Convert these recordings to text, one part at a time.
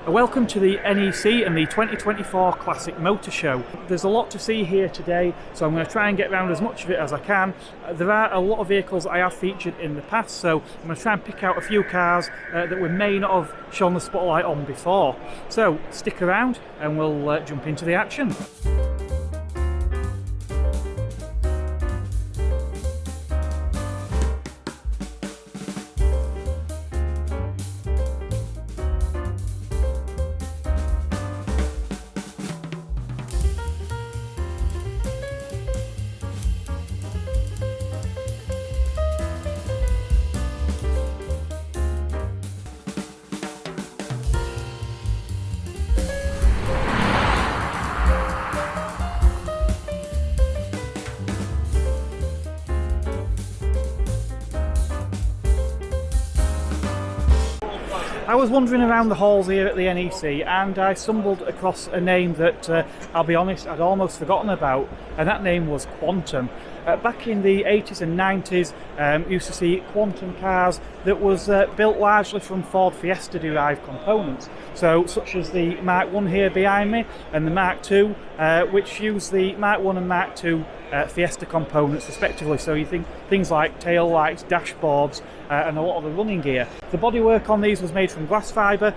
Welcome to the NEC and the 2024 Classic Motor Show. There's a lot to see here today, so I'm going to try and get around as much of it as I can. There are a lot of vehicles I have featured in the past, so I'm going to try and pick out a few cars that we may not have shone the spotlight on before. So stick around and we'll jump into the action. I was wandering around the halls here at the NEC and I stumbled across a name that, I'll be honest, I'd almost forgotten about, and that name was Quantum. Back in the 80s and 90s, used to see Quantum cars that was built largely from Ford Fiesta derived components. So such as the Mark 1 here behind me and the Mark 2, which use the Mark 1 and Mark 2 Fiesta components respectively. So you think things like tail lights, dashboards, and a lot of the running gear. The bodywork on these was made from glass fibre,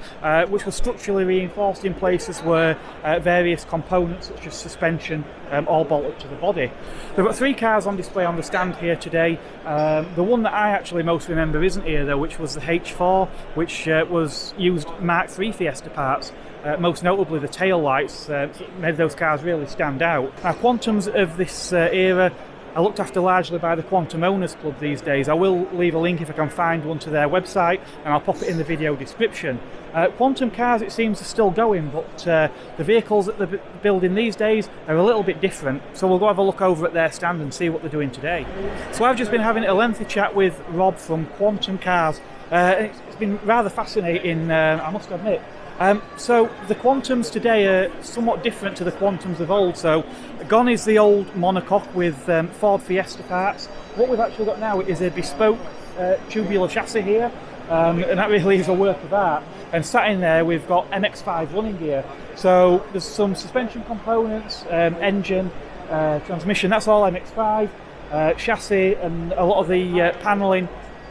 which was structurally reinforced in places where various components such as suspension all bolted to the body. We've got three cars on display on the stand here today. The one that I actually most remember isn't here though, which was the H4, which was used Mark 3 Fiesta parts. Most notably the tail lights made those cars really stand out. Now Quantums of this era are looked after largely by the Quantum Owners Club these days. I will leave a link if I can find one to their website, and I'll pop it in the video description. Quantum cars, it seems, are still going, but the vehicles that they're building these days are a little bit different, so we'll go have a look over at their stand and see what they're doing today. So I've just been having a lengthy chat with Rob from Quantum Cars. It's been rather fascinating, I must admit. So the Quantums today are somewhat different to the Quantums of old. So gone is the old monocoque with Ford Fiesta parts. What we've actually got now is a bespoke tubular chassis here, and that really is a work of art. And sat in there we've got MX-5 running gear. So there's some suspension components, engine, transmission, that's all MX-5, chassis, and a lot of the panelling,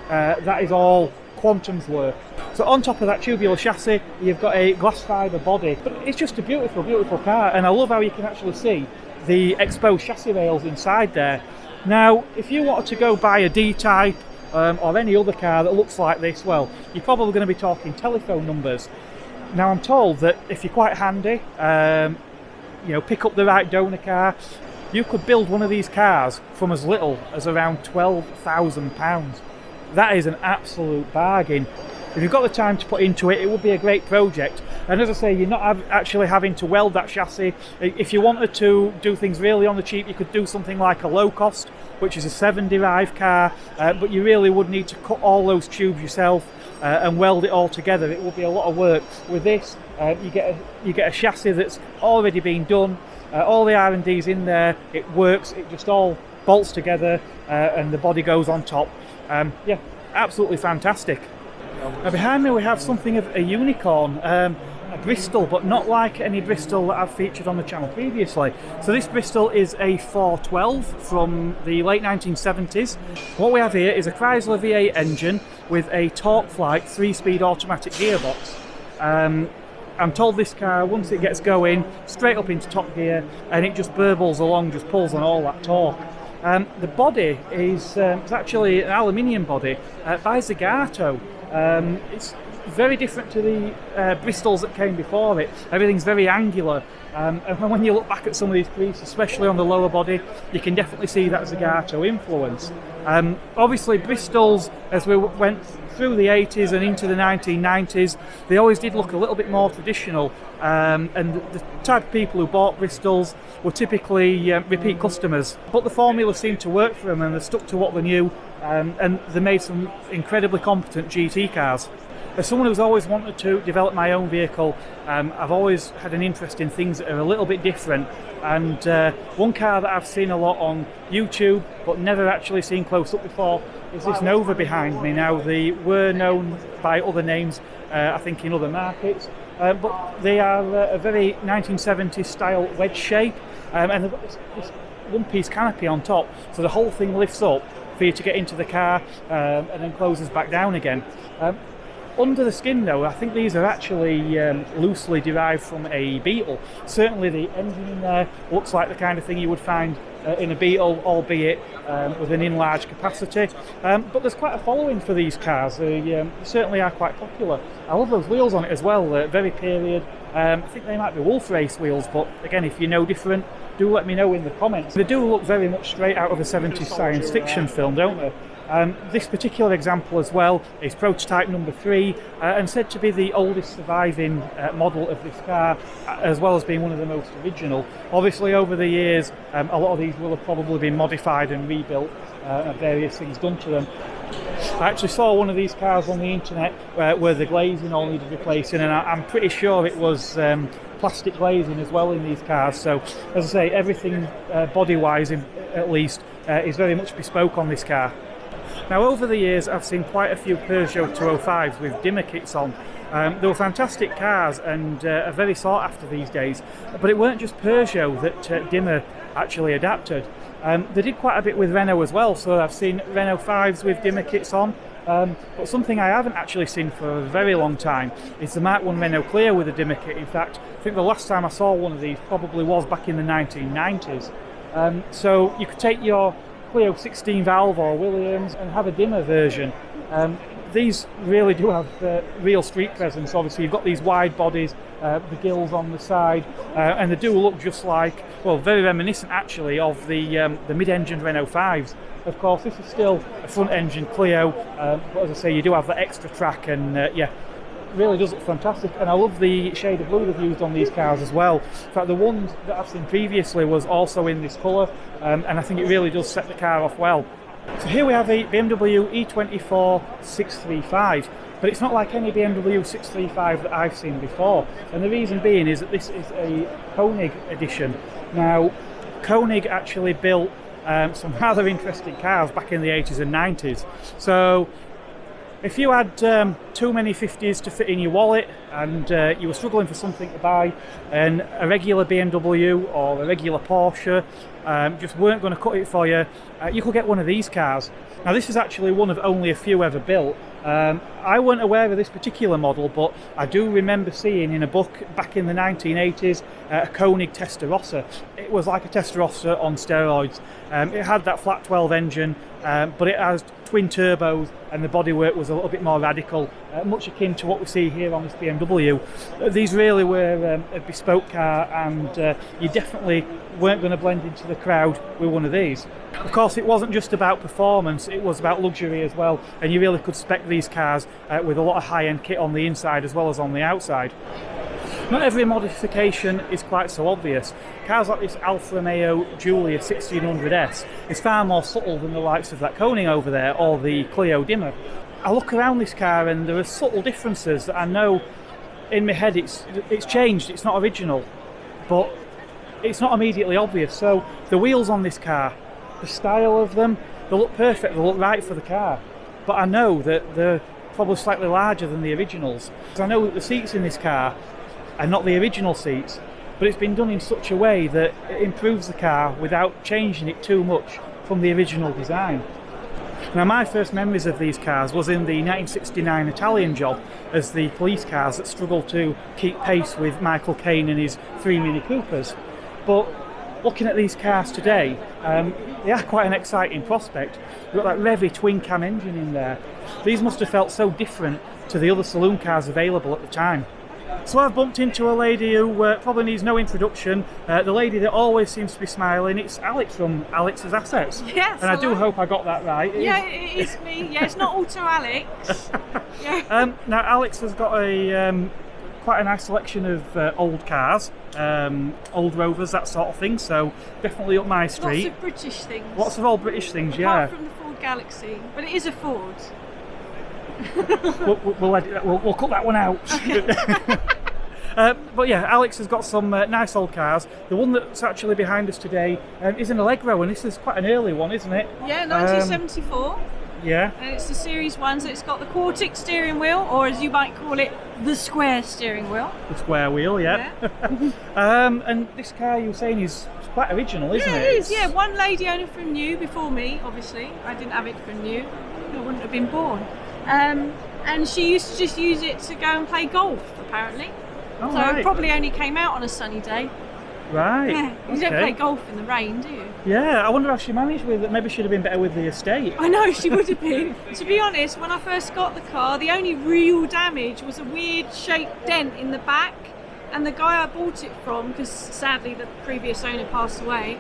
that is all Quantum's work. So on top of that tubular chassis you've got a glass fibre body, but it's just a beautiful, beautiful car, and I love how you can actually see the exposed chassis rails inside there. Now if you wanted to go buy a D-Type or any other car that looks like this, well, you're probably going to be talking telephone numbers. Now I'm told that if you're quite handy, pick up the right donor car, you could build one of these cars from as little as around £12,000. That is an absolute bargain. If you've got the time to put into it, it would be a great project. And as I say, you're not actually having to weld that chassis. If you wanted to do things really on the cheap, you could do something like a low cost, which is a 7 derived car, but you really would need to cut all those tubes yourself and weld it all together. It would be a lot of work. With this, you get a chassis that's already been done, all the R&D's in there, it works, it just all bolts together, and the body goes on top. Yeah, absolutely fantastic. Now behind me we have something of a unicorn, a Bristol, but not like any Bristol that I've featured on the channel previously. So this Bristol is a 412 from the late 1970s. What we have here is a Chrysler V8 engine with a TorqueFlite 3-speed automatic gearbox. I'm told this car, once it gets going, straight up into top gear, and it just burbles along, just pulls on all that torque. The body is it's actually an aluminium body by Zagato. It's very different to the Bristols that came before it. Everything's very angular, and when you look back at some of these creases, especially on the lower body, you can definitely see that Zagato influence. Obviously Bristols, as we went through the 80s and into the 1990s, they always did look a little bit more traditional, and the type of people who bought Bristols were typically repeat customers, but the formula seemed to work for them and they stuck to what they knew, and they made some incredibly competent GT cars. As someone who's always wanted to develop my own vehicle, I've always had an interest in things that are a little bit different, and one car that I've seen a lot on YouTube but never actually seen close up before is this Nova behind me. Now they were known by other names, I think in other markets, but they are a very 1970s style wedge shape, and they've got this one-piece canopy on top, so the whole thing lifts up for you to get into the car and then closes back down again. Under the skin though, I think these are actually loosely derived from a Beetle. Certainly the engine in there looks like the kind of thing you would find in a Beetle, albeit with an enlarged capacity. But there's quite a following for these cars. They certainly are quite popular. I love those wheels on it as well, very period. I think they might be Wolf Race wheels, but again, if you know different, do let me know in the comments. They do look very much straight out of a 70s science fiction film, don't they? This particular example as well is prototype number 3 and said to be the oldest surviving model of this car, as well as being one of the most original. Obviously over the years a lot of these will have probably been modified and rebuilt and various things done to them. I actually saw one of these cars on the internet where the glazing all needed replacing, and I'm pretty sure it was plastic glazing as well in these cars. So as I say, everything body wise at least is very much bespoke on this car. Now over the years I've seen quite a few Peugeot 205s with Dimma kits on. They were fantastic cars and are very sought after these days, but it weren't just Peugeot that Dimma actually adapted. They did quite a bit with Renault as well, so I've seen Renault 5s with Dimma kits on, but something I haven't actually seen for a very long time is the Mark 1 Renault Clio with a Dimma kit. In fact, I think the last time I saw one of these probably was back in the 1990s. So you could take your Clio 16 valve or Williams and have a Dimma version. These really do have real street presence. Obviously you've got these wide bodies, the gills on the side, and they do look just like, well, very reminiscent actually of the mid-engined Renault 5s. Of course this is still a front-engine Clio, but as I say, you do have that extra track, and yeah, really does look fantastic. And I love the shade of blue they've used on these cars as well. In fact, the one that I've seen previously was also in this colour, and I think it really does set the car off well. So here we have a BMW E24 635, but it's not like any BMW 635 that I've seen before, and the reason being is that this is a Koenig edition. Now Koenig actually built some rather interesting cars back in the 80s and 90s. So if you had too many 50s to fit in your wallet and you were struggling for something to buy, and a regular BMW or a regular Porsche just weren't going to cut it for you, you could get one of these cars. Now this is actually one of only a few ever built. I weren't aware of this particular model, but I do remember seeing in a book back in the 1980s a Koenig Testarossa. It was like a Testarossa on steroids. It had that flat 12 engine, but it has twin turbos, and the bodywork was a little bit more radical, much akin to what we see here on this BMW. These really were a bespoke car, and you definitely weren't going to blend into the crowd with one of these. Of course, it wasn't just about performance, it was about luxury as well, and you really could spec these cars with a lot of high-end kit on the inside as well as on the outside. Not every modification is quite so obvious. Cars like this Alfa Romeo Giulia 1600S is far more subtle than the likes of that Koenig over there or the Clio Dimma. I look around this car and there are subtle differences that I know in my head it's changed, it's not original, but it's not immediately obvious. So the wheels on this car, the style of them, they look perfect, they look right for the car, but I know that they're probably slightly larger than the originals. I know that the seats in this car are not the original seats, but it's been done in such a way that it improves the car without changing it too much from the original design. Now my first memories of these cars was in the 1969 Italian job as the police cars that struggled to keep pace with Michael Caine and his 3 Mini Coopers. But looking at these cars today, they are quite an exciting prospect. You've got that Revy twin cam engine in there. These must have felt so different to the other saloon cars available at the time. So I've bumped into a lady who probably needs no introduction, the lady that always seems to be smiling. It's Alex from Alex's Assets. Yes, and I do hope I got that right. It is me. Yeah, it's not Auto Alex. Yeah. Now Alex has got a quite a nice selection of old cars, old Rovers, that sort of thing, so definitely up my street. Lots of British things. Lots of old British things, yeah. Apart from the Ford Galaxy, but it is a Ford. We'll cut that one out. Okay. But yeah, Alex has got some nice old cars. The one that's actually behind us today is an Allegro, and this is quite an early one, isn't it? Yeah, 1974. Yeah. And it's the Series 1, so it's got the quartic steering wheel, or as you might call it, the square steering wheel. The square wheel, yeah. And this car you were saying is quite original, isn't it? Yeah, it is, yeah. One lady owned it from new before me, obviously. I didn't have it from new. I wouldn't have been born. And she used to just use it to go and play golf, apparently. Oh, so right. it probably only came out on a sunny day. Right. Yeah, you don't play golf in the rain, do you? Yeah, I wonder how she managed with it. Maybe she'd have been better with the estate. I know, she would have been. To be honest, when I first got the car, the only real damage was a weird shaped dent in the back. And the guy I bought it from, because sadly the previous owner passed away,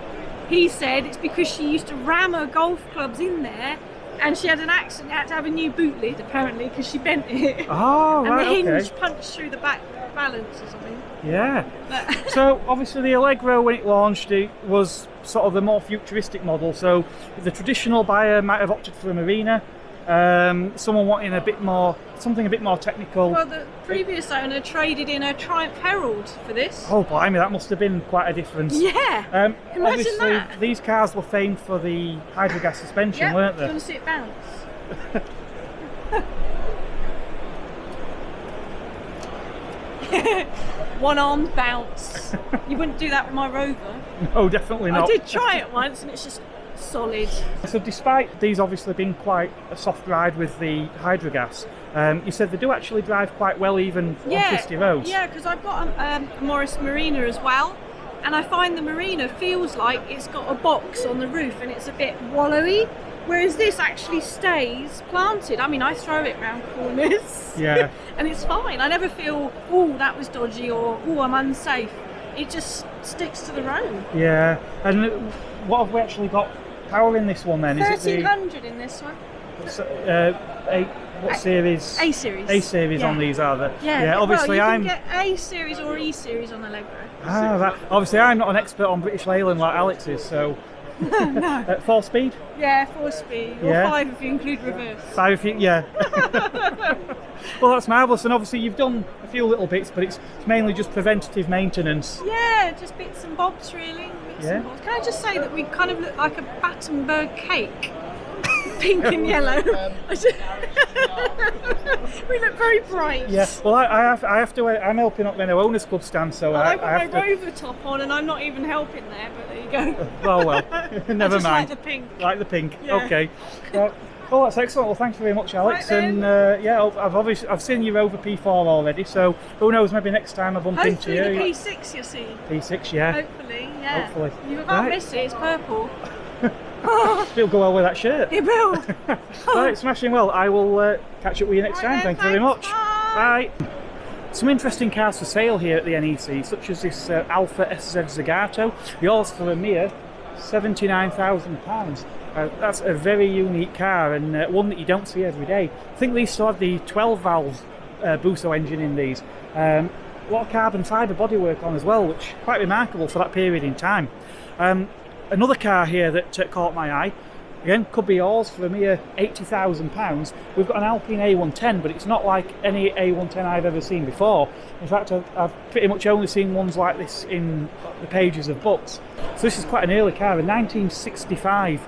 he said it's because she used to ram her golf clubs in there, and she had an accident, had to have a new boot lid apparently because she bent it. Oh, right, and the hinge okay. punched through the back balance or something. Yeah. So obviously the Allegro, when it launched, it was sort of the more futuristic model. So the traditional buyer might have opted for a Marina. Someone wanting something a bit more technical. Well, the previous owner traded in a Triumph Herald for this. Oh, blimey, that must have been quite a difference. Yeah. Imagine obviously, that. these cars were famed for the hydrogas suspension, Yeah, weren't do you they? want to see it bounce? One-armed bounce. You wouldn't do that with my Rover. No, definitely not. I did try it once and it's just solid. So despite these obviously being quite a soft ride with the hydrogas, you said they do actually drive quite well even on twisty roads. Yeah, because I've got a Morris Marina as well, and I find the Marina feels like it's got a box on the roof and it's a bit wallowy, whereas this actually stays planted. I mean, I throw it round corners, Yeah. and it's fine. I never feel, oh, that was dodgy, or oh, I'm unsafe. It just sticks to the road. Yeah. And what have we actually got power in this one then? Is it 1300 in this one. what series? A series. A series on these are there? Yeah. Obviously, well, you can get A series or E series on Allegro. Obviously, I'm not an expert on British Leyland like Alex is, so. No. 4-speed? Yeah, 4-speed, or Yeah. 5 if you include reverse. 5 if you, yeah. Well, that's marvellous, and obviously you've done a few little bits, but it's mainly just preventative maintenance. Yeah, just bits and bobs really. Bits and bobs. Can I just say that we kind of look like a Battenberg cake? Pink and yellow. We look very bright. Yeah, well, I have to. I'm helping up Renault Owners Club stand, so I've I got have my to. Rover top on, and I'm not even helping there. But there you go. Oh well, never I just mind. like the pink. Like the pink. Yeah. Okay. Well, that's excellent. Well, thank you very much, Alex. Right and then. I've seen you over P4 already, so who knows? Maybe next time I bump Hopefully into you. the P6 you'll see. P6, yeah. Hopefully, yeah. Hopefully. You can't Right. miss it. It's purple. It'll go well with that shirt. It will. Right, smashing well. I will catch up with you next Right time. then, Thank you very thanks. much. Bye. Bye. Some interesting cars for sale here at the NEC, such as this Alfa SZ Zagato. Yours for a mere £79,000. That's a very unique car, and one that you don't see every day. I think these still have the 12-valve Busso engine in these. A lot of carbon fibre bodywork on as well, which is quite remarkable for that period in time. Another car here that caught my eye, again, could be yours for a mere £80,000. We've got an Alpine A110, but it's not like any A110 I've ever seen before. In fact, I've pretty much only seen ones like this in the pages of books. So this is quite an early car, a 1965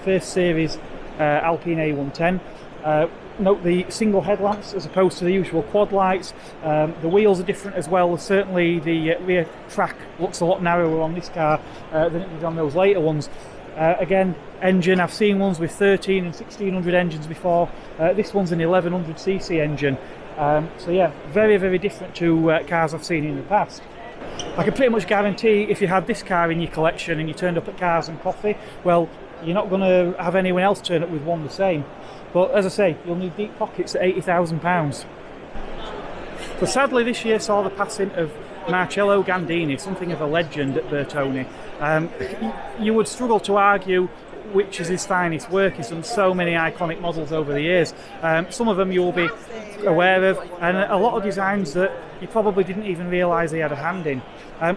first series Alpine A110. Note the single headlamps as opposed to the usual quad lights. The wheels are different as well. Certainly the rear track looks a lot narrower on this car than it did on those later ones. Again, engine, I've seen ones with 13 and 1600 engines before. This one's an 1100cc engine. So yeah, very, very different to cars I've seen in the past. I can pretty much guarantee if you had this car in your collection and you turned up at Cars and Coffee, well, you're not going to have anyone else turn up with one the same. But as I say, you'll need deep pockets at £80,000. So sadly this year saw the passing of Marcello Gandini, something of a legend at Bertone. You would struggle to argue which is his finest work. He's done so many iconic models over the years. Some of them you'll be aware of, and a lot of designs that you probably didn't even realise he had a hand in.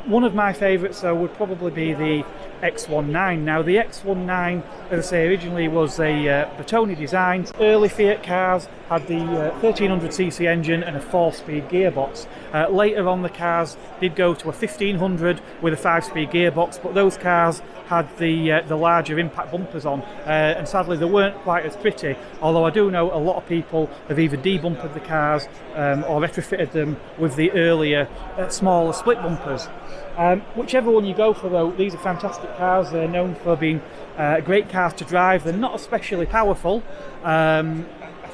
One of my favourites though would probably be the X19. Now the X19, as I say, originally was a Bertone design. Early Fiat cars had the 1300cc engine and a 4-speed gearbox. Later on, the cars did go to a 1500 with a 5-speed gearbox, but those cars had the larger impact bumpers on, and sadly they weren't quite as pretty, although I do know a lot of people have either debumpered the cars or retrofitted them with the earlier smaller split bumpers. Whichever one you go for though, these are fantastic cars. They're known for being great cars to drive. They're not especially powerful. I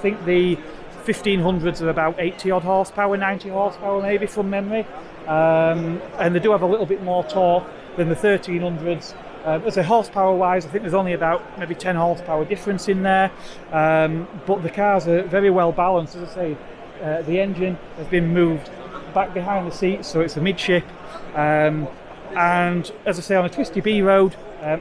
think the 1500s are about 80 odd horsepower, 90 horsepower maybe from memory, and they do have a little bit more torque than the 1300s. As a horsepower wise, I think there's only about maybe 10 horsepower difference in there, but the cars are very well balanced. As I say, the engine has been moved back behind the seats, so it's a midship, and as I say, on a twisty B road,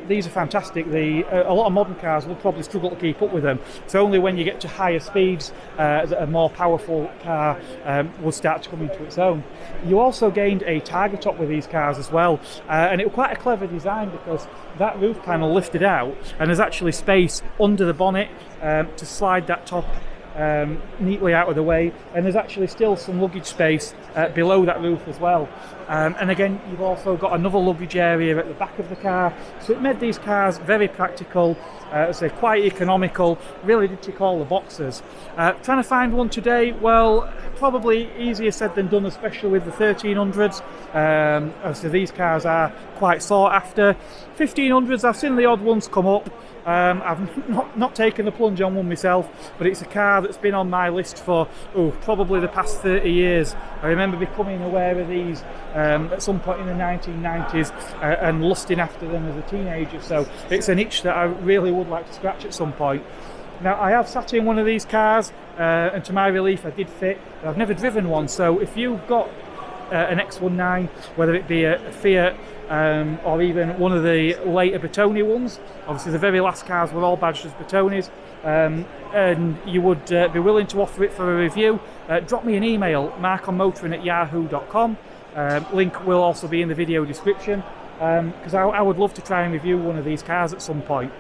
these are fantastic. A lot of modern cars will probably struggle to keep up with them, so only when you get to higher speeds that a more powerful car will start to come into its own. You also gained a tiger top with these cars as well, and it was quite a clever design because that roof panel lifted out and there's actually space under the bonnet to slide that top neatly out of the way, and there's actually still some luggage space below that roof as well, and again you've also got another luggage area at the back of the car, so it made these cars very practical, so quite economical, really did tick all the boxes. Trying to find one today, well, probably easier said than done, especially with the 1300s, so these cars are quite sought after. 1500s, I've seen the odd ones come up. I've not taken the plunge on one myself, but it's a car that's been on my list for probably the past 30 years. I remember becoming aware of these at some point in the 1990s and lusting after them as a teenager, so it's an itch that I really would like to scratch at some point. Now, I have sat in one of these cars, and to my relief I did fit, but I've never driven one, so if you've got an X19, whether it be a Fiat or even one of the later Bertone ones, obviously the very last cars were all badged as Bertones, and you would be willing to offer it for a review, drop me an email, markonmotoring@yahoo.com. Link will also be in the video description, because I would love to try and review one of these cars at some point.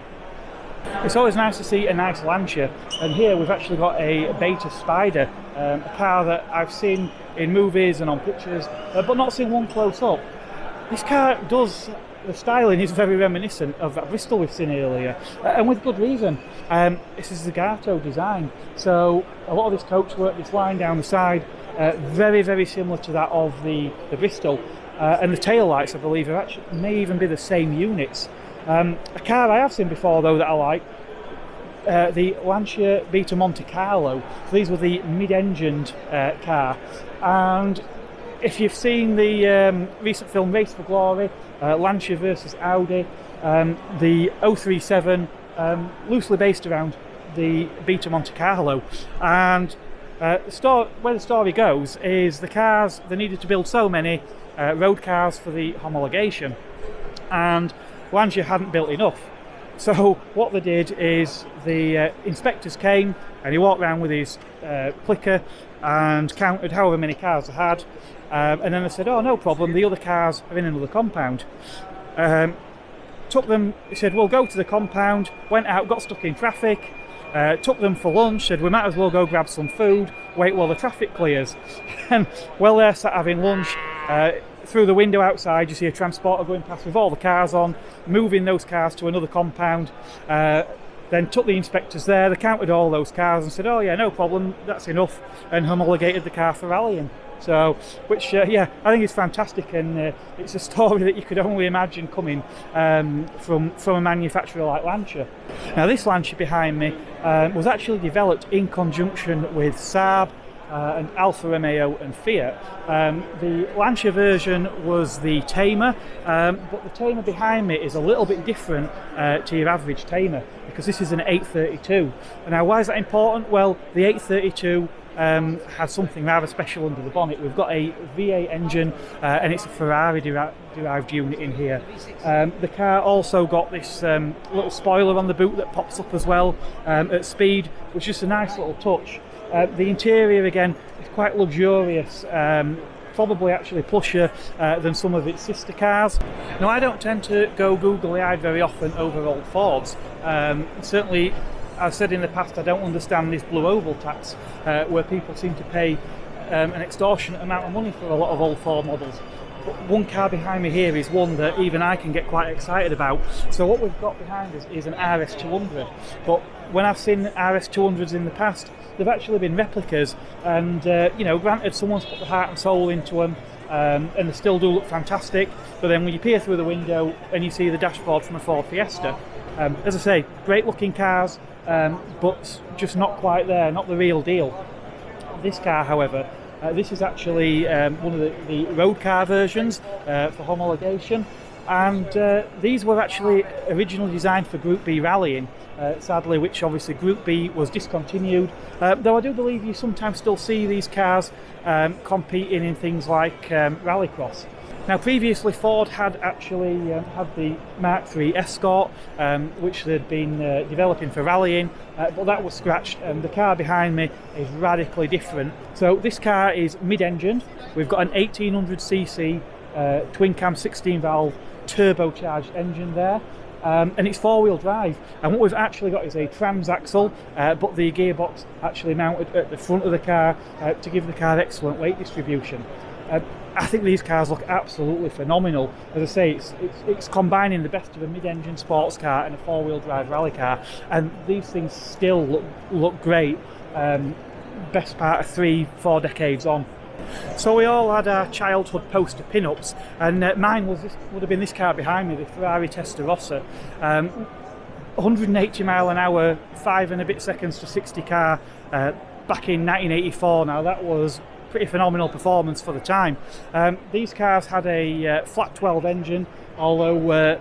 It's always nice to see a nice Lancia, and here we've actually got a Beta Spider, a car that I've seen in movies and on pictures, but not seen one close up. This car the styling is very reminiscent of that Bristol we've seen earlier, and with good reason. This is a Zagato design, so a lot of this coachwork, this line down the side, very, very similar to that of the Bristol, and the tail lights, I believe, are actually may even be the same units. A car I have seen before though that I like, the Lancia Beta Monte Carlo. So these were the mid-engined car, and if you've seen the recent film Race for Glory, Lancia versus Audi, the 037 loosely based around the Beta Monte Carlo, and where the story goes is the cars, they needed to build so many road cars for the homologation, and Lancia hadn't built enough. So what they did is the inspectors came and he walked around with his clicker and counted however many cars they had, and then they said, oh, no problem, the other cars are in another compound. Took them, he said, we'll go to the compound, went out, got stuck in traffic, took them for lunch, said we might as well go grab some food, wait while the traffic clears. And while they're sat having lunch, through the window outside you see a transporter going past with all the cars on, moving those cars to another compound. Then took the inspectors there, they counted all those cars and said, oh yeah, no problem, that's enough, and homologated the car for rallying. So, which yeah, I think is fantastic, and it's a story that you could only imagine coming from a manufacturer like Lancia. Now this Lancia behind me was actually developed in conjunction with Saab and Alfa Romeo and Fiat. The Lancia version was the Thema, but the Thema behind me is a little bit different to your average Thema, because this is an 832. And now why is that important? Well, the 832 has something rather special under the bonnet. We've got a V8 engine and it's a Ferrari derived unit in here. The car also got this little spoiler on the boot that pops up as well at speed, which is just a nice little touch. The interior again is quite luxurious, probably actually plusher than some of its sister cars. Now I don't tend to go googly-eyed very often over old Fords. Certainly I've said in the past I don't understand this blue oval tax, where people seem to pay an extortionate amount of money for a lot of old Ford models. But one car behind me here is one that even I can get quite excited about. So what we've got behind us is an RS200. But when I've seen RS200s in the past, they've actually been replicas. And you know, granted, someone's put the heart and soul into them, and they still do look fantastic. But then when you peer through the window and you see the dashboard from a Ford Fiesta, as I say, great looking cars, but just not quite there, not the real deal. This car, however, this is actually one of the road car versions for homologation, and these were actually originally designed for Group B rallying, sadly, which obviously Group B was discontinued, though I do believe you sometimes still see these cars competing in things like rallycross. Now previously Ford had actually had the Mark III Escort, which they'd been developing for rallying, but that was scratched, and the car behind me is radically different. So this car is mid-engined. We've got an 1800cc twin cam 16 valve turbocharged engine there, and it's four-wheel drive, and what we've actually got is a transaxle, but the gearbox actually mounted at the front of the car to give the car excellent weight distribution. I think these cars look absolutely phenomenal. As I say, it's combining the best of a mid-engine sports car and a four-wheel drive rally car, and these things still look great, best part of 3-4 decades on. So we all had our childhood poster pin-ups, and mine would have been this car behind me, the Ferrari Testarossa. 180 mile an hour, 5 and a bit seconds to 60 car back in 1984. Now that was pretty phenomenal performance for the time. These cars had a flat 12 engine, although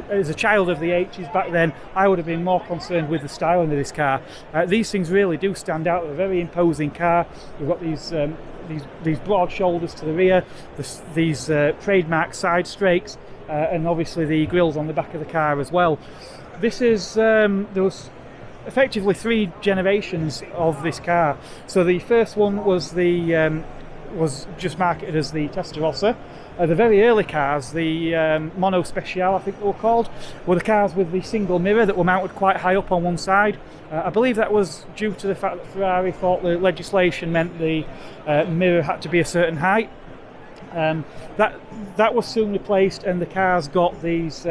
as a child of the 80s back then, I would have been more concerned with the styling of this car. These things really do stand out. They're a very imposing car. We've got these broad shoulders to the rear, these trademark side strakes, and obviously the grills on the back of the car as well. This is there was effectively 3 generations of this car. So the first one was was just marketed as the Testarossa. The very early cars, the Mono Special, I think they were called, were the cars with the single mirror that were mounted quite high up on one side. I believe that was due to the fact that Ferrari thought the legislation meant the mirror had to be a certain height. That was soon replaced, and the cars got these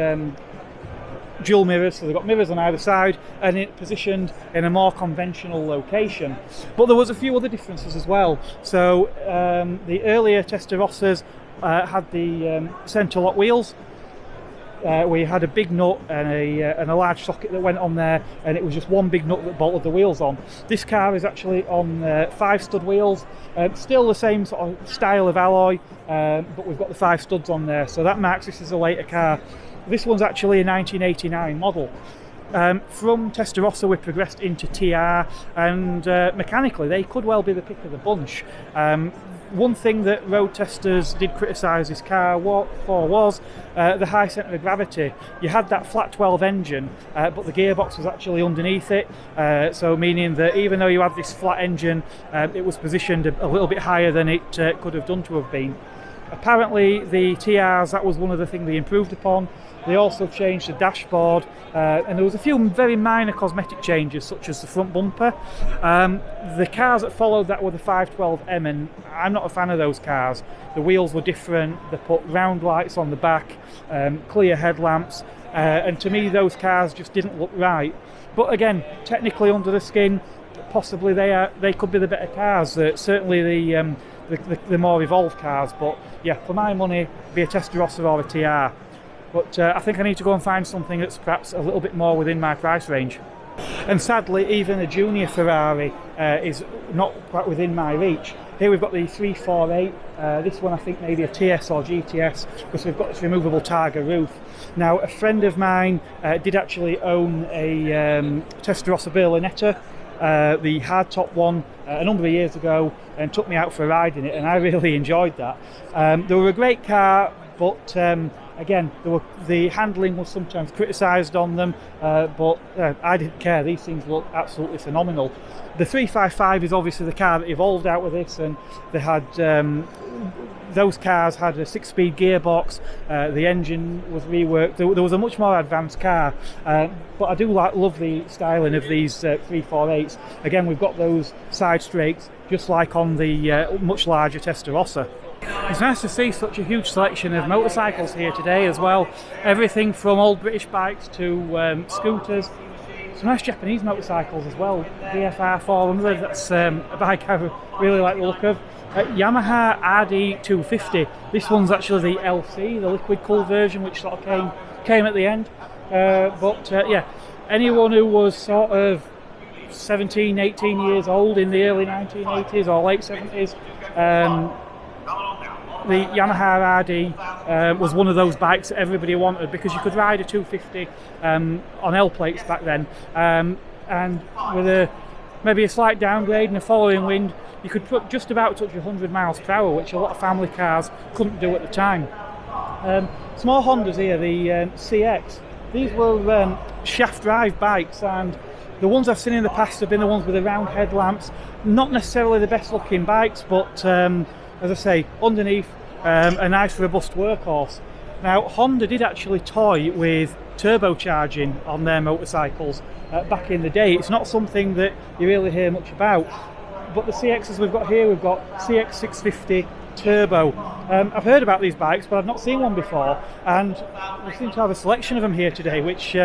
dual mirrors, so they've got mirrors on either side and it positioned in a more conventional location. But there was a few other differences as well. So the earlier Testarossas had the centre lock wheels. We had a big nut and a large socket that went on there, and it was just one big nut that bolted the wheels on. This car is actually on 5 stud wheels, still the same sort of style of alloy, but we've got the 5 studs on there, so that marks this as a later car. This one's actually a 1989 model. From Testarossa we progressed into TR, and mechanically they could well be the pick of the bunch. One thing that road testers did criticise this car for was the high centre of gravity. You had that flat 12 engine, but the gearbox was actually underneath it, so meaning that even though you had this flat engine, it was positioned a little bit higher than it could have done to have been. Apparently the TRs, that was one of the things they improved upon. They also changed the dashboard, and there was a few very minor cosmetic changes, such as the front bumper. The cars that followed that were the 512M, and I'm not a fan of those cars. The wheels were different, they put round lights on the back, clear headlamps, and to me those cars just didn't look right. But again, technically under the skin, possibly they could be the better cars, certainly the more evolved cars. But yeah, for my money, be a Testarossa or a TR. But I think I need to go and find something that's perhaps a little bit more within my price range. And sadly, even a junior Ferrari is not quite within my reach. Here we've got the 348, this one I think maybe a TS or GTS, because we've got this removable Targa roof. Now a friend of mine did actually own a Testarossa Berlinetta, the hardtop one, a number of years ago, and took me out for a ride in it, and I really enjoyed that. They were a great car, but again, the handling was sometimes criticised on them, but I didn't care. These things look absolutely phenomenal. The 355 is obviously the car that evolved out of this, and they had those cars had a 6-speed gearbox. The engine was reworked. There was a much more advanced car, but I do love the styling of these 348s. Again, we've got those side strakes just like on the much larger Testarossa. It's nice to see such a huge selection of motorcycles here today as well. Everything from old British bikes to scooters. Some nice Japanese motorcycles as well. VFR 400, that's a bike I really like the look of. Yamaha RD250. This one's actually the LC, the liquid cooled version, which sort of came at the end. Yeah, anyone who was sort of 17, 18 years old in the early 1980s or late 70s, the Yamaha RD was one of those bikes that everybody wanted, because you could ride a 250 on L plates back then, and with maybe a slight downgrade and a following wind, you could just about touch 100 miles per hour, which a lot of family cars couldn't do at the time. Small Hondas here, the CX. These were shaft drive bikes, and the ones I've seen in the past have been the ones with the round headlamps. Not necessarily the best looking bikes, but as I say, underneath a nice robust workhorse. Now, Honda did actually toy with turbocharging on their motorcycles back in the day. It's not something that you really hear much about, but the CXs we've got here, we've got CX650 Turbo. I've heard about these bikes, but I've not seen one before, and we seem to have a selection of them here today, which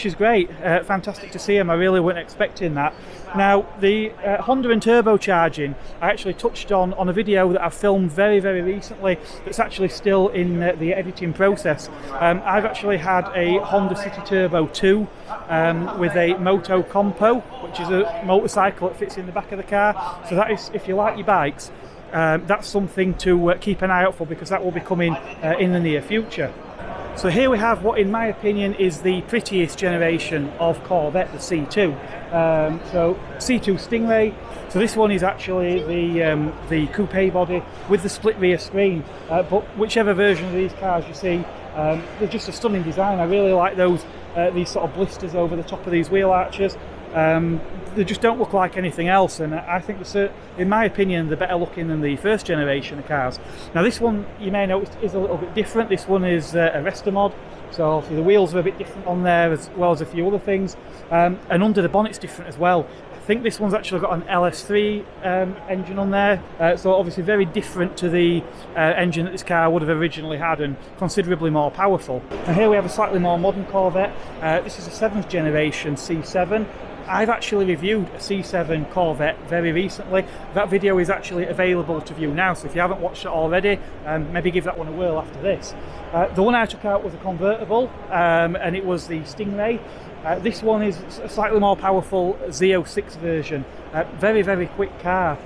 is great. Fantastic to see them. I really weren't expecting that. Now, the Honda and turbocharging, I actually touched on a video that I've filmed very, very recently that's actually still in the editing process. I've actually had a Honda City Turbo 2 with a Moto Compo, which is a motorcycle that fits in the back of the car. So that is, if you like your bikes, that's something to keep an eye out for, because that will be coming in the near future. So here we have what in my opinion is the prettiest generation of Corvette, the C2. So C2 Stingray. So this one is actually the coupe body with the split rear screen, but whichever version of these cars you see, they're just a stunning design. I really like these sort of blisters over the top of these wheel arches. They just don't look like anything else, and I think in my opinion they're better looking than the first generation of cars. Now this one, you may notice, is a little bit different. This one is a Resta mod, so obviously the wheels are a bit different on there, as well as a few other things, and under the bonnet's different as well. I think this one's actually got an LS3 engine on there, so obviously very different to the engine that this car would have originally had, and considerably more powerful. And here we have a slightly more modern Corvette. This is a 7th generation C7. I've actually reviewed a C7 Corvette very recently. That video is actually available to view now, so if you haven't watched it already, maybe give that one a whirl after this. The one I took out was a convertible, and it was the Stingray. This one is a slightly more powerful Z06 version. Very, very quick car.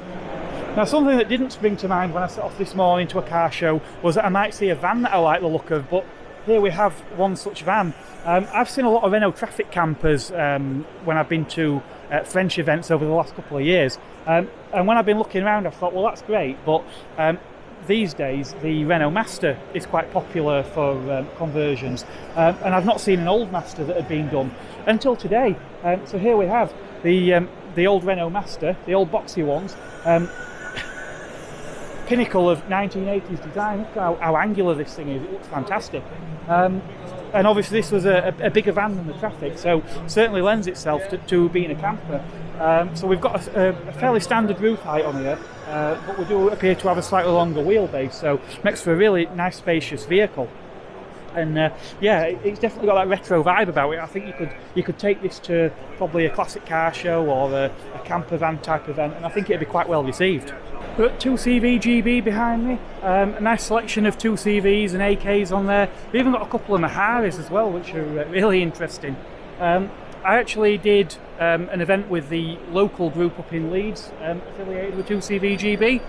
Now, something that didn't spring to mind when I set off this morning to a car show was that I might see a van that I like the look of, but here we have one such van. I've seen a lot of Renault traffic campers when I've been to French events over the last couple of years, and when I've been looking around I thought, well, that's great, but these days the Renault Master is quite popular for conversions, and I've not seen an old Master that had been done until today. So here we have the old Renault Master, the old boxy ones, pinnacle of 1980s design. Look how angular this thing is. It looks fantastic. And obviously this was a bigger van than the Traffic, so certainly lends itself to being a camper. So we've got a fairly standard roof height on here, but we do appear to have a slightly longer wheelbase, so makes for a really nice spacious vehicle. And yeah, it's definitely got that retro vibe about it. I think you could take this to probably a classic car show or a camper van type event, and I think it'd be quite well received. We've got 2CV GB behind me, a nice selection of 2CVs and AKs on there. We've even got a couple of Maharis as well, which are really interesting. I actually did an event with the local group up in Leeds, affiliated with 2CVGB,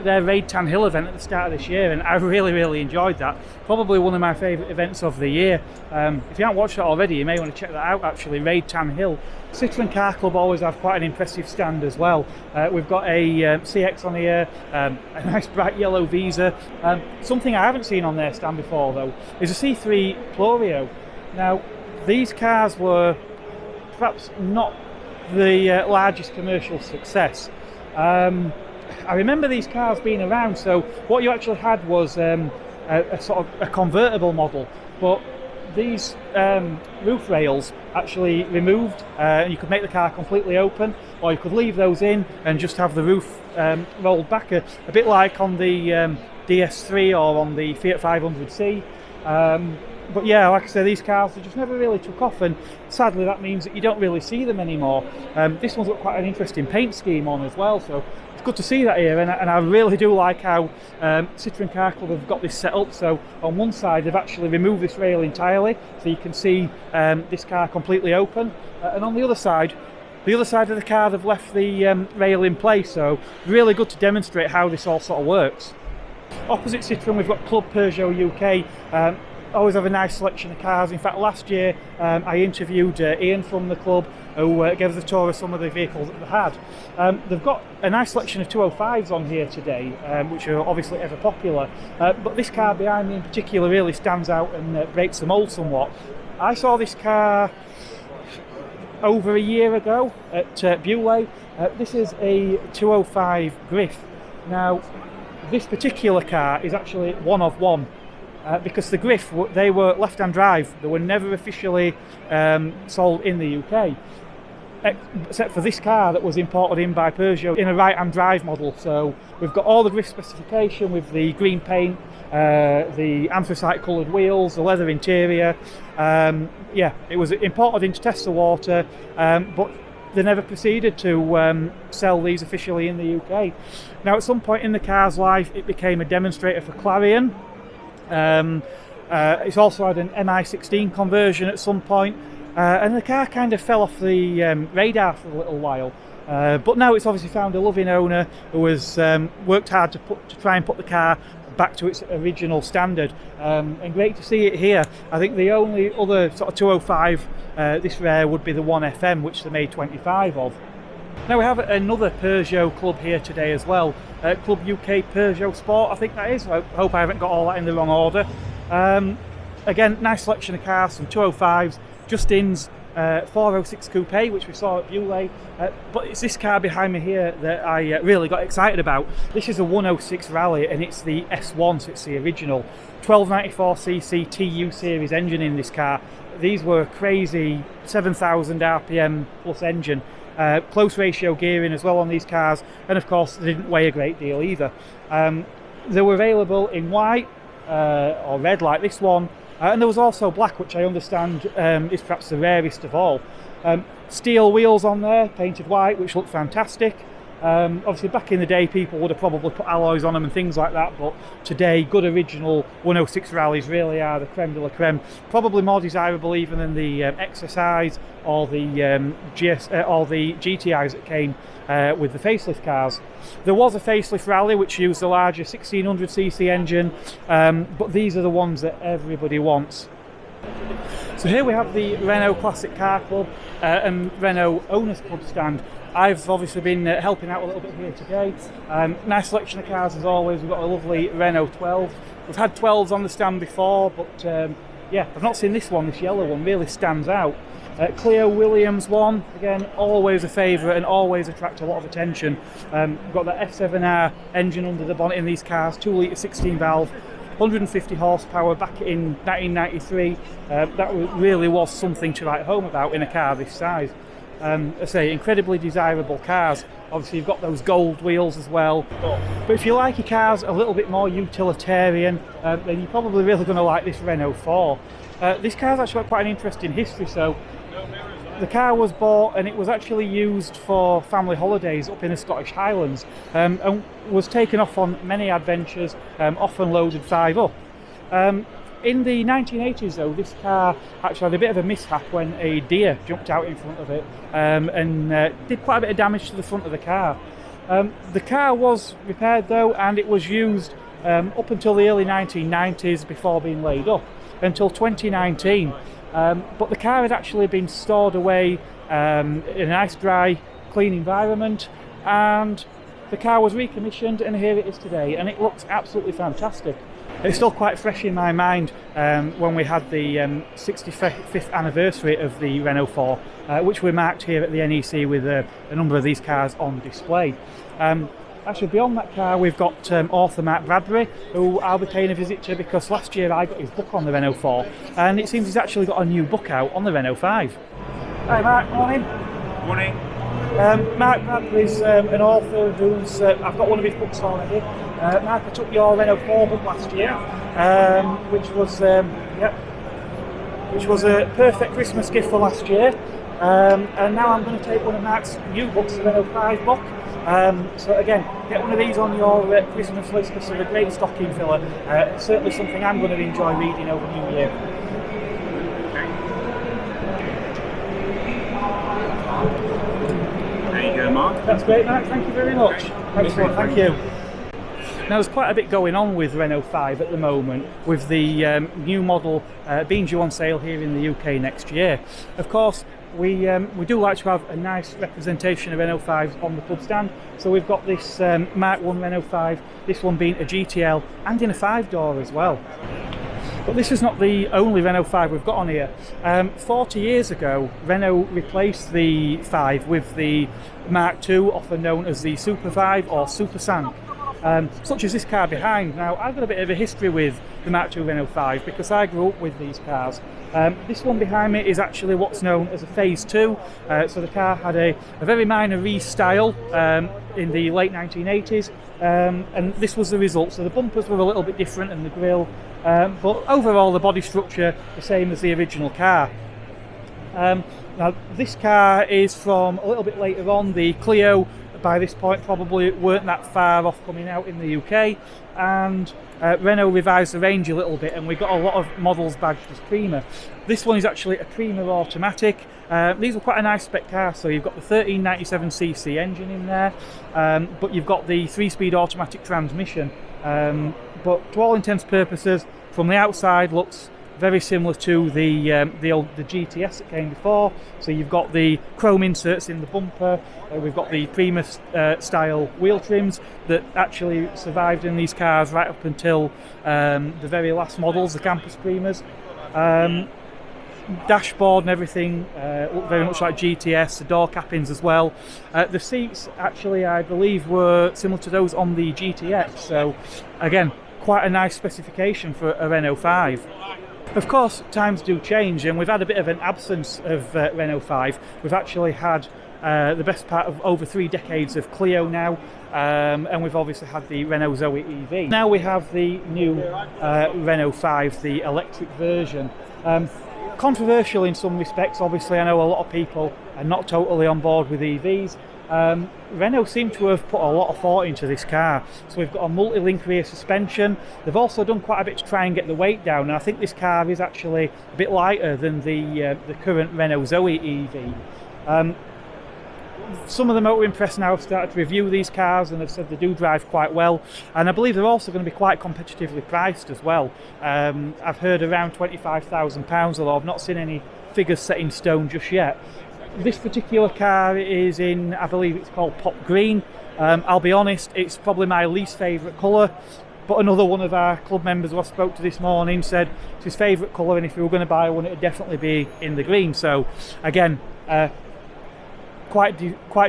their Raid Tan Hill event at the start of this year, and I really enjoyed that. Probably one of my favourite events of the year. If you haven't watched it already, you may want to check that out actually, Raid Tan Hill. Citroen Car Club always have quite an impressive stand as well. We've got a CX on here, a nice bright yellow Visa. Something I haven't seen on their stand before though is a C3 Pluriel. Now these cars were perhaps not the largest commercial success. I remember these cars being around, so what you actually had was a sort of a convertible model, but these roof rails actually removed, and you could make the car completely open, or you could leave those in and just have the roof rolled back, a bit like on the DS3 or on the Fiat 500C. But yeah, like I say, these cars just never really took off, and sadly that means that you don't really see them anymore. This one's got quite an interesting paint scheme on as well, so it's good to see that here, and I really do like how Citroen Car Club have got this set up. So on one side they've actually removed this rail entirely, so you can see this car completely open, and on the other side of the car they've left the rail in place, so really good to demonstrate how this all sort of works. Opposite Citroen we've got Club Peugeot UK. Always have a nice selection of cars. In fact, last year I interviewed Ian from the club, who gave us a tour of some of the vehicles that they had. They've got a nice selection of 205s on here today, which are obviously ever popular, but this car behind me in particular really stands out and breaks the mould somewhat. I saw this car over a year ago at Beaulieu. This is a 205 Griffe. Now this particular car is actually one of one. Because the Griffe, they were left-hand drive, they were never officially sold in the UK, except for this car that was imported in by Peugeot in a right-hand drive model. So we've got all the Griffe specification with the green paint, the anthracite coloured wheels, the leather interior. Yeah, it was imported into tester water, but they never proceeded to sell these officially in the UK. Now at some point in the car's life it became a demonstrator for Clarion. It's also had an MI16 conversion at some point, and the car kind of fell off the radar for a little while, but now it's obviously found a loving owner who has worked hard to try and put the car back to its original standard, and great to see it here. I think the only other sort of 205 this rare would be the 1FM, which they made 25 of. Now we have another Peugeot club here today as well, Club UK Peugeot Sport I think that is. I hope I haven't got all that in the wrong order. Again, nice selection of cars, some 205s, Justin's 406 Coupe, which we saw at Beaulieu, but it's this car behind me here that I really got excited about. This is a 106 Rallye, and it's the S1, so it's the original 1294cc TU series engine in this car. These were crazy 7,000 RPM plus engine. Close ratio gearing as well on these cars, and of course they didn't weigh a great deal either. They were available in white or red like this one, and there was also black, which I understand is perhaps the rarest of all. Steel wheels on there, painted white, which look fantastic. Obviously back in the day people would have probably put alloys on them and things like that, but today good original 106 Rallies really are the creme de la creme, probably more desirable even than the XSIs or the GTIs that came with the facelift cars. There was a facelift Rallye which used the larger 1600cc engine, but these are the ones that everybody wants. So here we have the Renault Classic Car Club and Renault Owners Club stand. I've obviously been helping out a little bit here today. Nice selection of cars as always. We've got a lovely Renault 12. We've had 12s on the stand before, but yeah, I've not seen this one. This yellow one really stands out. Clio Williams one, again, always a favourite and always attract a lot of attention. We've got the F7R engine under the bonnet in these cars, 2 litre 16 valve, 150 horsepower back in 1993. That really was something to write home about in a car this size. I say, incredibly desirable cars. Obviously you've got those gold wheels as well, but if you like your cars a little bit more utilitarian, then you're probably really going to like this Renault 4. This car's actually got quite an interesting history. So the car was bought and it was actually used for family holidays up in the Scottish Highlands, and was taken off on many adventures, often loaded 5 up. In the 1980s though, this car actually had a bit of a mishap when a deer jumped out in front of it and did quite a bit of damage to the front of the car. The car was repaired though, and it was used up until the early 1990s before being laid up, until 2019. But the car had actually been stored away in a nice dry, clean environment, and the car was recommissioned, and here it is today, and it looks absolutely fantastic. It's still quite fresh in my mind when we had the 65th anniversary of the Renault 4, which we marked here at the NEC with a number of these cars on display. Actually, beyond that car, we've got author Mark Bradbury, who I'll be paying a visit to because last year I got his book on the Renault 4, and it seems he's actually got a new book out on the Renault 5. Hi Mark, morning. Morning. Mark Bradbury's an author who's, I've got one of his books already. Mark, I took your Renault 4 book last year, which was a perfect Christmas gift for last year. And now I'm going to take one of Mark's new books, the Renault 5 book. So again, get one of these on your Christmas list because they're a great stocking filler. Certainly something I'm going to enjoy reading over New Year. There you go, Mark. That's great, Mark. Thank you very much. Excellent. Thank you. Now, there's quite a bit going on with Renault 5 at the moment, with the new model being due on sale here in the UK next year. Of course, we do like to have a nice representation of Renault 5s on the club stand. So we've got this Mark 1 Renault 5, this one being a GTL and in a 5-door as well. But this is not the only Renault 5 we've got on here. 40 years ago, Renault replaced the 5 with the Mark II, often known as the Super 5 or Super Sang. Such as this car behind. Now, I've got a bit of a history with the Mark II Renault 5 because I grew up with these cars. This one behind me is actually what's known as a Phase 2. So the car had a very minor restyle in the late 1980s, and this was the result. So the bumpers were a little bit different and the grille, but overall the body structure the same as the original car. Now, this car is from a little bit later on. The Clio by this point probably weren't that far off coming out in the UK, and Renault revised the range a little bit and we got a lot of models badged as Prima. This one is actually a Prima automatic. These are quite a nice spec car, so you've got the 1397cc engine in there, but you've got the 3-speed automatic transmission, but to all intents and purposes from the outside looks very similar to the GTS that came before. So you've got the chrome inserts in the bumper, we've got the Prima style wheel trims that actually survived in these cars right up until the very last models, the Campus Primas. Dashboard and everything look very much like GTS, the door cappings as well. The seats actually I believe were similar to those on the GTX, so again quite a nice specification for a Renault 5. Of course, times do change, and we've had a bit of an absence of Renault 5. We've actually had the best part of over 3 decades of Clio now, and we've obviously had the Renault Zoe EV. Now we have the new Renault 5, the electric version. Controversial in some respects, obviously. I know a lot of people are not totally on board with EVs. Renault seem to have put a lot of thought into this car. So we've got a multi-link rear suspension. They've also done quite a bit to try and get the weight down, and I think this car is actually a bit lighter than the current Renault Zoe EV. Some of the Motor Impress now have started to review these cars and have said they do drive quite well, and I believe they're also going to be quite competitively priced as well. I've heard around £25,000, although I've not seen any figures set in stone just yet. This particular car is in, I believe it's called Pop Green. I'll be honest, it's probably my least favourite colour, but another one of our club members who I spoke to this morning said it's his favourite colour, and if we were going to buy one it would definitely be in the green. So again, quite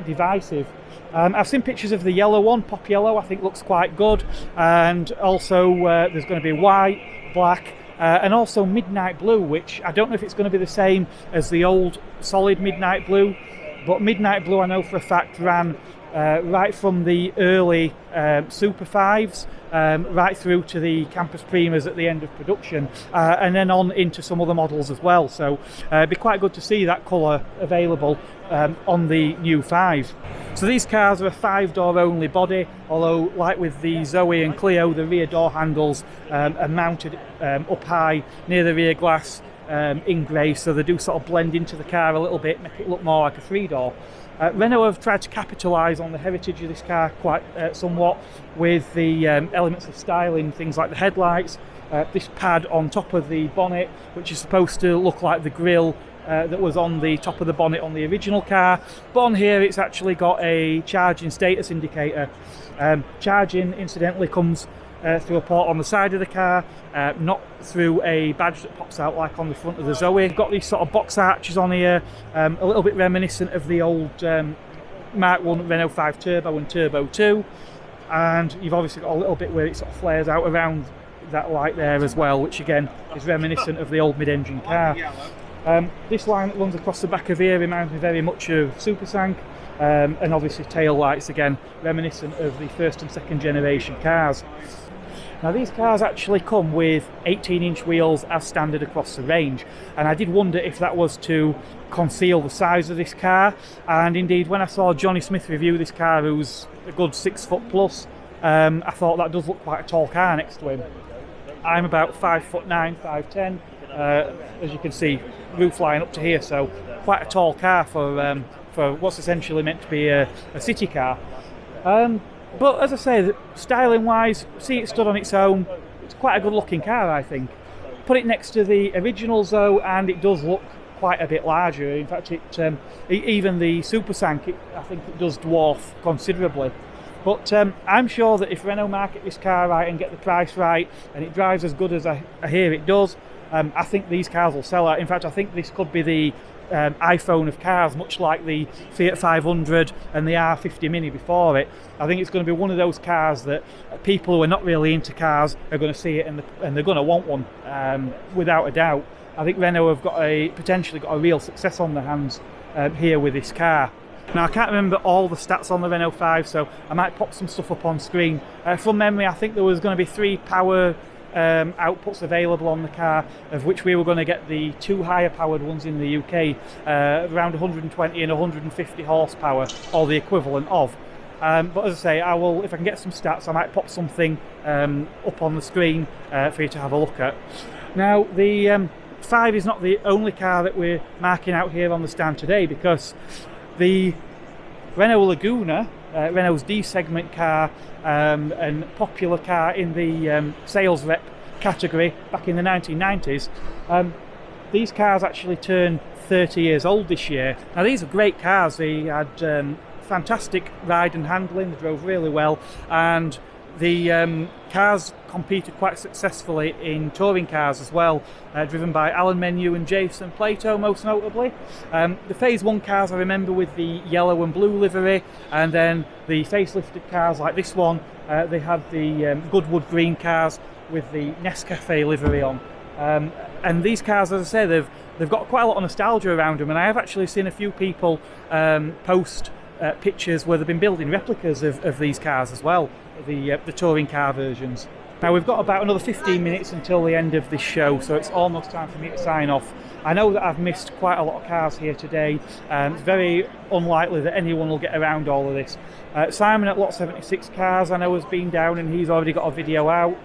divisive. I've seen pictures of the yellow one, Pop Yellow, I think looks quite good, and also there's going to be white, black, and also Midnight Blue, which I don't know if it's going to be the same as the old solid Midnight Blue, but Midnight Blue I know for a fact ran right from the early Super 5s right through to the Campus Primas at the end of production, and then on into some other models as well. So it'd be quite good to see that colour available on the new 5. So these cars are a 5-door only body, although like with the Zoe and Clio, the rear door handles are mounted up high near the rear glass in grey, so they do sort of blend into the car a little bit, make it look more like a 3-door. Renault have tried to capitalise on the heritage of this car quite somewhat with the elements of styling, things like the headlights, this pad on top of the bonnet, which is supposed to look like the grille that was on the top of the bonnet on the original car, but on here it's actually got a charging status indicator. Charging incidentally comes through a port on the side of the car, not through a badge that pops out like on the front of the Zoe. Got these sort of box arches on here, a little bit reminiscent of the old Mark 1 Renault 5 Turbo and Turbo 2, and you've obviously got a little bit where it sort of flares out around that light there as well, which again is reminiscent of the old mid-engine car. This line that runs across the back of here reminds me very much of Supersank, and obviously tail lights again reminiscent of the first and second generation cars. Now these cars actually come with 18-inch wheels as standard across the range, and I did wonder if that was to conceal the size of this car, and indeed when I saw Johnny Smith review this car, who's a good 6 foot plus, I thought that does look quite a tall car next to him. I'm about 5'9", 5'10", as you can see, roof line up to here, so quite a tall car for what's essentially meant to be a city car. But as I say, styling wise, see it stood on its own, it's quite a good looking car I think. Put it next to the originals though, and it does look quite a bit larger. In fact, even the Supersank, I think it does dwarf considerably. But I'm sure that if Renault market this car right and get the price right, and it drives as good as I hear it does, I think these cars will sell out. In fact, I think this could be the iPhone of cars, much like the Fiat 500 and the R50 Mini before it. I think it's going to be one of those cars that people who are not really into cars are going to see it and they're going to want one, without a doubt. I think Renault have potentially got a real success on their hands here with this car. Now I can't remember all the stats on the Renault 5, so I might pop some stuff up on screen. From memory, I think there was going to be 3 power outputs available on the car, of which we were going to get the 2 higher powered ones in the UK, around 120 and 150 horsepower, or the equivalent of. But as I say, I will, if I can get some stats, I might pop something up on the screen for you to have a look at. Now the 5 is not the only car that we're marking out here on the stand today, because the Renault Laguna, Renault's D-segment car and popular car in the sales rep category back in the 1990s, these cars actually turn 30 years old this year. Now these are great cars. They had fantastic ride and handling, they drove really well, and the cars competed quite successfully in touring cars as well, driven by Alan Menu and Jason Plato most notably. The Phase 1 cars I remember with the yellow and blue livery, and then the facelifted cars like this one, they had the Goodwood green cars with the Nescafe livery on. And these cars, as I say, they've got quite a lot of nostalgia around them, and I have actually seen a few people post pictures where they've been building replicas of these cars as well, the touring car versions. Now we've got about another 15 minutes until the end of this show, so it's almost time for me to sign off. I know that I've missed quite a lot of cars here today, and it's very unlikely that anyone will get around all of this. Simon at Lot 76 Cars I know has been down, and he's already got a video out,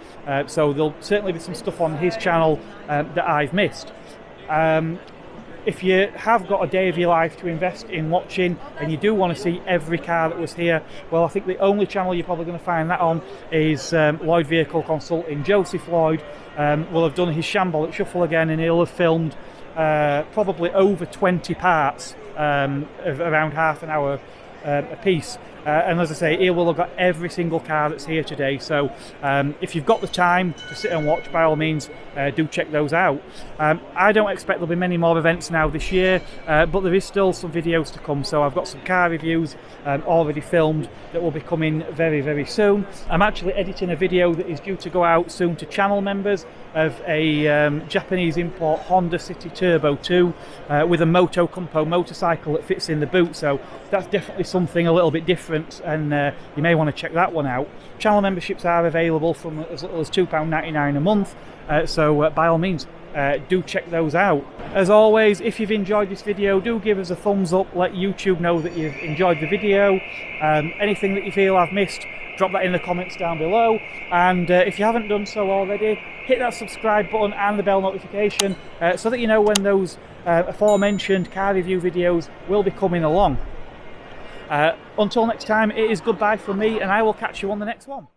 so there'll certainly be some stuff on his channel that I've missed. If you have got a day of your life to invest in watching and you do want to see every car that was here, well, I think the only channel you're probably going to find that on is Lloyd Vehicle Consulting. Joseph Lloyd will have done his shambolic shuffle again, and he'll have filmed probably over 20 parts of around half an hour a piece. And as I say, he will have got every single car that's here today, so if you've got the time to sit and watch, by all means do check those out. I don't expect there'll be many more events now this year, but there is still some videos to come, so I've got some car reviews already filmed that will be coming very, very soon. I'm actually editing a video that is due to go out soon to channel members of a Japanese import Honda City Turbo 2 with a Moto Compo motorcycle that fits in the boot, so that's definitely something a little bit different different, and you may want to check that one out. Channel memberships are available from as little as £2.99 a month, so by all means do check those out. As always, if you've enjoyed this video, do give us a thumbs up, let YouTube know that you've enjoyed the video. Anything that you feel I've missed, drop that in the comments down below, and if you haven't done so already, hit that subscribe button and the bell notification so that you know when those aforementioned car review videos will be coming along. Until next time, it is goodbye from me, and I will catch you on the next one.